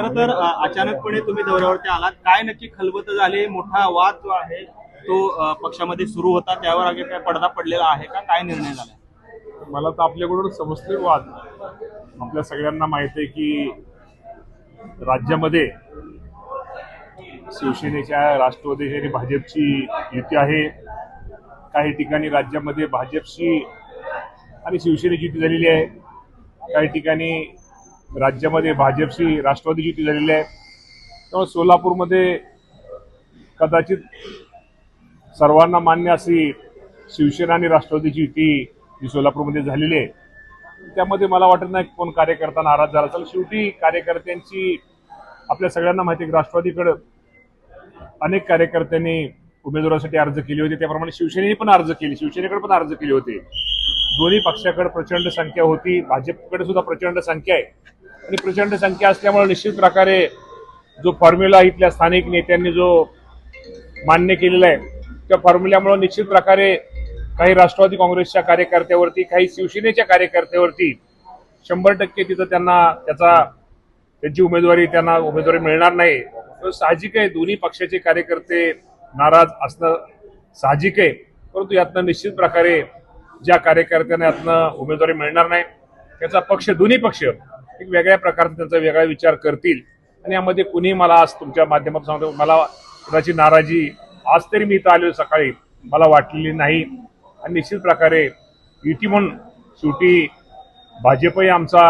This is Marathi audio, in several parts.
खरं तर अचानकपणे तुम्ही दौऱ्यावरती आलात, काय नक्की खलबत झाली? मोठा वाद जो आहे तो पक्षामध्ये सुरू होता, त्यावर आगे काय पडदा पडलेला आहे का? काय निर्णय झाला? मला तर आपल्याकडून समजतोय वाद. आपल्या सगळ्यांना माहिती आहे की राज्यामध्ये शिवसेनेच्या, राष्ट्रवादीची आणि भाजपची युती आहे. काही ठिकाणी राज्यामध्ये भाजपची आणि शिवसेनेची युती झालेली आहे. काही ठिकाणी राज्यामध्ये भाजपची राष्ट्रवादीची युती झालेली आहे. त्यामुळे सोलापूरमध्ये कदाचित सर्वांना मान्य अशी शिवसेना आणि राष्ट्रवादीची युती जी सोलापूरमध्ये झालेली आहे, त्यामध्ये मला वाटत नाही कोण कार्यकर्ता नाराज झाला असेल. शेवटी कार्यकर्त्यांची आपल्या सगळ्यांना माहिती आहे की राष्ट्रवादीकडे अनेक कार्यकर्त्यांनी उमेदवारासाठी अर्ज केले होते, त्याप्रमाणे शिवसेनेने पण अर्ज केले, शिवसेनेकडे पण अर्ज केले होते. दोन्ही पक्षाकडे प्रचंड संख्या होती, भाजपकडे सुद्धा प्रचंड संख्या आहे. आणि प्रचंड संख्या असल्यामुळे निश्चित प्रकारे जो फॉर्म्युला इथल्या स्थानिक नेत्यांनी जो मान्य केलेला आहे, त्या फॉर्म्युल्यामुळे निश्चित प्रकारे काही राष्ट्रवादी काँग्रेसच्या कार्यकर्त्यावरती, काही शिवसेनेच्या कार्यकर्त्यावरती 100% तिथं त्यांची उमेदवारी मिळणार नाही. साहजिक आहे, दोन्ही पक्षाचे कार्यकर्ते नाराज असणं साहजिक आहे. परंतु यातनं निश्चित प्रकारे ज्या कार्यकर्त्यांना यातनं उमेदवारी मिळणार नाही, त्याचा पक्ष, दोन्ही पक्ष एक वेगळ्या प्रकारचा त्यांचा वेगळा विचार करतील. आणि यामध्ये कुणी, मला आज तुमच्या माध्यमातून सांगतो, मला कुणाची नाराजी आज तरी मी इथं आलो सकाळी मला वाटलेली नाही. आणि निश्चित प्रकारे युती म्हणून शेवटी भाजपही आमचा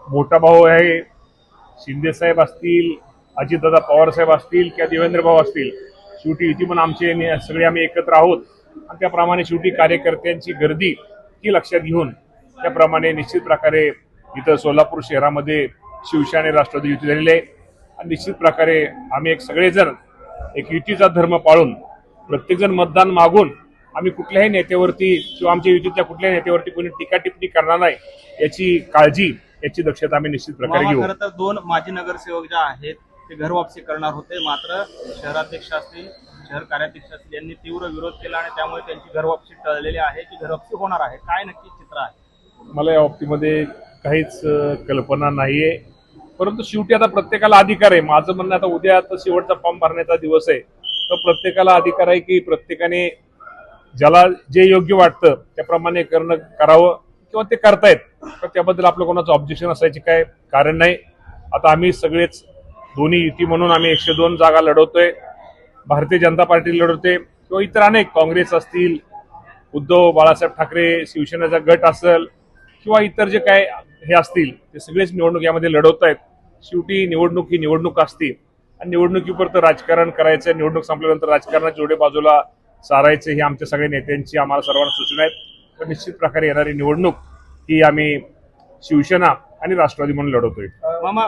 मोठा भाऊ आहे. शिंदे साहेब असतील, अजितदादा पवार साहेब असतील किंवा देवेंद्र भाऊ असतील, शेवटी युती म्हणून आमचे सगळे आम्ही एकत्र आहोत. आणि त्याप्रमाणे शेवटी कार्यकर्त्यांची गर्दी ही लक्षात घेऊन त्याप्रमाणे निश्चित प्रकारे इथं सोलापूर शहरामध्ये शिवसेना आणि राष्ट्रवादी युती झालेली आहे. आणि निश्चित प्रकारे आम्ही सगळेजण एक युतीचा धर्म पाळून प्रत्येकजण मतदान मागून आम्ही कुठल्याही नेत्यावरती किंवा आमच्या युतीतल्या कुठल्याही नेत्यावरती कोणी टीका टिप्पणी करणार नाही याची काळजी, याची दक्षता आम्ही निश्चित प्रकारे घेऊ. खरं तर 2 माजी नगरसेवक जे आहेत ते घर वापसी करणार होते, मात्र शहराध्यक्ष असतील, शहर कार्याध्यक्ष असतील यांनी तीव्र विरोध केला आणि त्यामुळे त्यांची घर वापसी टळलेली आहे की घर वापसी होणार आहे. काय नक्की चित्र आहे? मला या बाबतीमध्ये काहीच कल्पना नाहीये. परंतु शेवटी आता प्रत्येकाला अधिकार आहे. माझं म्हणणं आता उद्या आता शेवटचा फॉर्म भरण्याचा दिवस आहे, तर प्रत्येकाला अधिकार आहे की प्रत्येकाने ज्याला जे योग्य वाटतं त्याप्रमाणे करावं किंवा ते करतायत, तर त्याबद्दल आपलं कोणाचं ऑब्जेक्शन असायचे काय कारण नाही. आता आम्ही सगळेच दोन्ही युती म्हणून आम्ही 102 जागा लढवतोय. भारतीय जनता पार्टी लढवते किंवा इतर अनेक, काँग्रेस असतील, उद्धव बाळासाहेब ठाकरे शिवसेनेचा गट असेल किंवा इतर जे काय हे असतील, ते सगळेच निवडणूक यामध्ये लढवत आहेत. शेवटी निवडणूक ही निवडणूक असते आणि निवडणुकीपुरत राजकारण करायचं, निवडणूक संपल्यानंतर राजकारणाच्या जोडे बाजूला सारायचे ही आमच्या सगळ्या नेत्यांची आम्हाला सर्वांना सूचना आहेत. पण निश्चित प्रकारे येणारी निवडणूक ही आम्ही शिवसेना आणि राष्ट्रवादी म्हणून लढवतोय. मामा,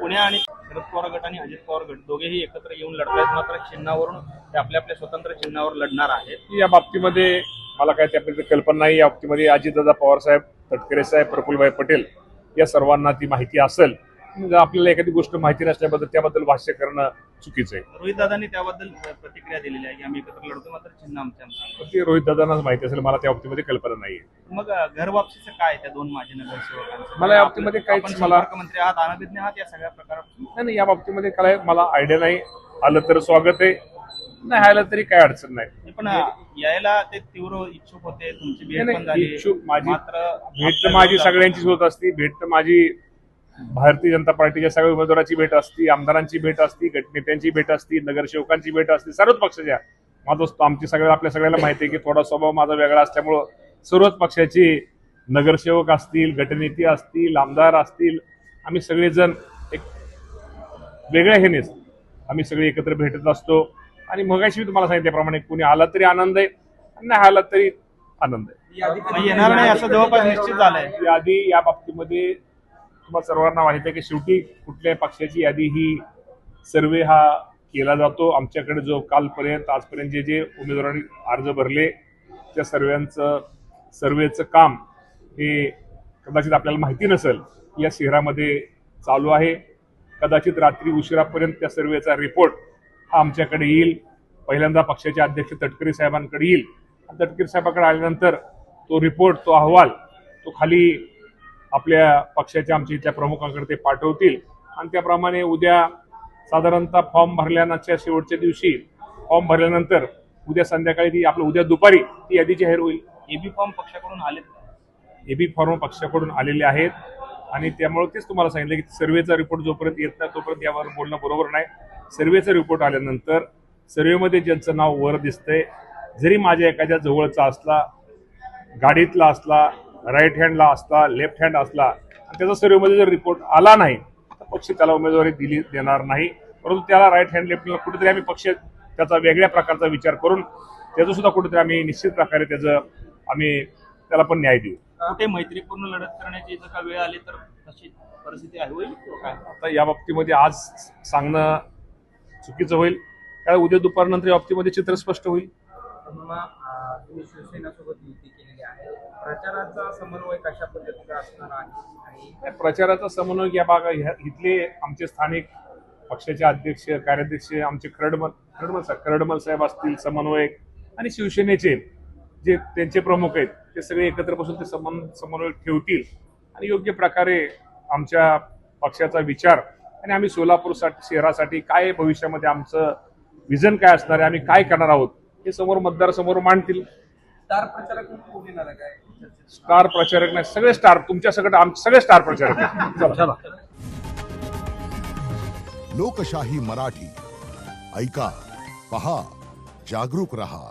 पुणे आणि शरद पवार गट आणि अजित पवार गट दोघेही एकत्र येऊन लढतायत, मात्र चिन्हावरून ते आपल्या आपल्या स्वतंत्र चिन्हावर लढणार आहेत. या बाबतीमध्ये मला काय त्याबद्दल कल्पना नाही. या बाबतीमध्ये अजितदादा पवार साहेब, तटकरे साहेब, प्रफुल्लभाई पटेल या सर्वांना ती माहिती असेल. आपल्याला एखादी गोष्ट माहिती नसल्याबद्दल त्याबद्दल भाष्य करणं चुकीचं आहे. रोहित दादांनी त्याबद्दल प्रतिक्रिया दिलेली आहे की आम्ही एकत्र लढतो, मात्र चिन्ह आमच्या. ते रोहित दादांनाच माहिती असेल, मला त्या बाबतीमध्ये कल्पना नाहीये. मग घर वापसीचं काय त्या 2 माजी नगरसेवकांचं? मला या बाबतीमध्ये काहीच, मला मंत्री आहात, अनभिज्ञ आहात या सगळ्या प्रकारात? नाही, या बाबतीमध्ये काय मला आयडिया नाही. आलं तर स्वागत आहे, नाही आलं तरी काय अडचण नाही. पण यायला ते तीव्र इच्छुक होते, तुमची भेट पण झाली. इच्छुक माझी, मात्र भेट तर माझी सगळ्यांचीच होत असती. भेट तर माझी भारतीय जनता पार्टीच्या सगळ्या उमेदवाराची भेट असती, आमदारांची भेट असती, गटनेत्यांची भेट असती, नगरसेवकांची भेट असते, सर्वच पक्षाच्या. माझं आमची सगळ्या आपल्या सगळ्याला माहिती आहे की थोडा स्वभाव माझा वेगळा असल्यामुळं सर्वच पक्षाची नगरसेवक असतील, गटनेते असतील, आमदार असतील, आम्ही सगळेजण एक वेगळ्या हेनेच आम्ही सगळे एकत्र भेटत असतो. आणि मगाशी मी तुम्हाला सांगितल्याप्रमाणे कुणी आला तरी आनंद आहे, नाही आला तरी आनंद आहे. येणार नाही असं जवळपास निश्चित झालंय. यादी या बाबतीमध्ये तुम्हाला सर्वांना माहिती आहे की शेवटी कुठल्याही पक्षाची यादी ही सर्वे हा केला जातो. आमच्याकडे जो कालपर्यंत आजपर्यंत जे उमेदवारांनी अर्ज भरले त्या सर्वेचं काम हे कदाचित आपल्याला माहिती नसेल, या शहरामध्ये चालू आहे. कदाचित रात्री उशिरापर्यंत त्या सर्वेचा रिपोर्ट हा आमच्याकडे येईल. पहिल्यांदा पक्षाचे अध्यक्ष तटकरे साहेबांकडे येईल. तटकरे साहेबांकडे आल्यानंतर तो रिपोर्ट, तो अहवाल तो खाली आपल्या पक्षाच्या आमच्या इथल्या प्रमुखांकडे ते पाठवतील आणि त्याप्रमाणे उद्या साधारणतः फॉर्म भरल्याच्या शेवटच्या दिवशी फॉर्म भरल्यानंतर उद्या संध्याकाळी ती आपलं उद्या दुपारी ती यादी जाहीर होईल. एबी फॉर्म पक्षाकडून आलेत का? एबी फॉर्म पक्षाकडून आलेले आहेत आणि त्यामुळे तेच तुम्हाला सांगितलं की सर्वेचा रिपोर्ट जोपर्यंत येत नाही तोपर्यंत यावर बोलणं बरोबर नाही. सर्वेचा रिपोर्ट आल्यानंतर सर्वेमध्ये ज्यांचं नाव वर दिसतंय, जरी माझ्या एखाद्या जवळचा असला, गाडीतला असला, राईट हँडला असला, लेफ्ट हँड असला आणि त्याचा सर्वेमध्ये जर रिपोर्ट आला नाही तर पक्ष त्याला उमेदवारी देणार नाही. परंतु त्याला राईट हँड लेफ्ट हँड कुठेतरी आम्ही पक्ष त्याचा वेगळ्या प्रकारचा विचार करून त्याचं सुद्धा कुठेतरी आम्ही निश्चित प्रकारे आम्ही त्याला पण न्याय देऊ. कुठे मैत्रीपूर्ण लढत करण्याची जर का वेळ आली तर तशी परिस्थिती आहे होईल काय? आता या बाबतीमध्ये आज सांगणं चुकीचं होईल, कारण उद्या दुपारनंतर या बाबतीमध्ये चित्र स्पष्ट होईल. तुम्ही शिवसेनेसोबत युती केलेली आहे, प्रचाराचा समन्वय कशा पद्धतीचा असणार आहे आणि या प्रचाराचा समन्वय या इथले आमचे स्थानिक पक्षाचे अध्यक्ष कार्याध्यक्ष आमचे खरडमल साहेब असतील, समन्वयक आणि शिवसेनेचे जे त्यांचे प्रमुख आहेत ते सगळे एकत्र बसून ते समन्वय ठेवतील आणि योग्य प्रकारे आमच्या पक्षाचा विचार आणि आम्ही सोलापूर शहरासाठी काय भविष्यामध्ये आमचं विजन काय असणार आहे, आम्ही काय करणार आहोत हे समोर मतदारासमोर मांडतील. स्टार प्रचारक कोण येणार आहे काय? स्टार प्रचारक नाही, सगळे स्टार तुमच्या सगळे स्टार प्रचारक आहेत. चला. लोकशाही मराठी ऐका, पहा, जागरूक रहा.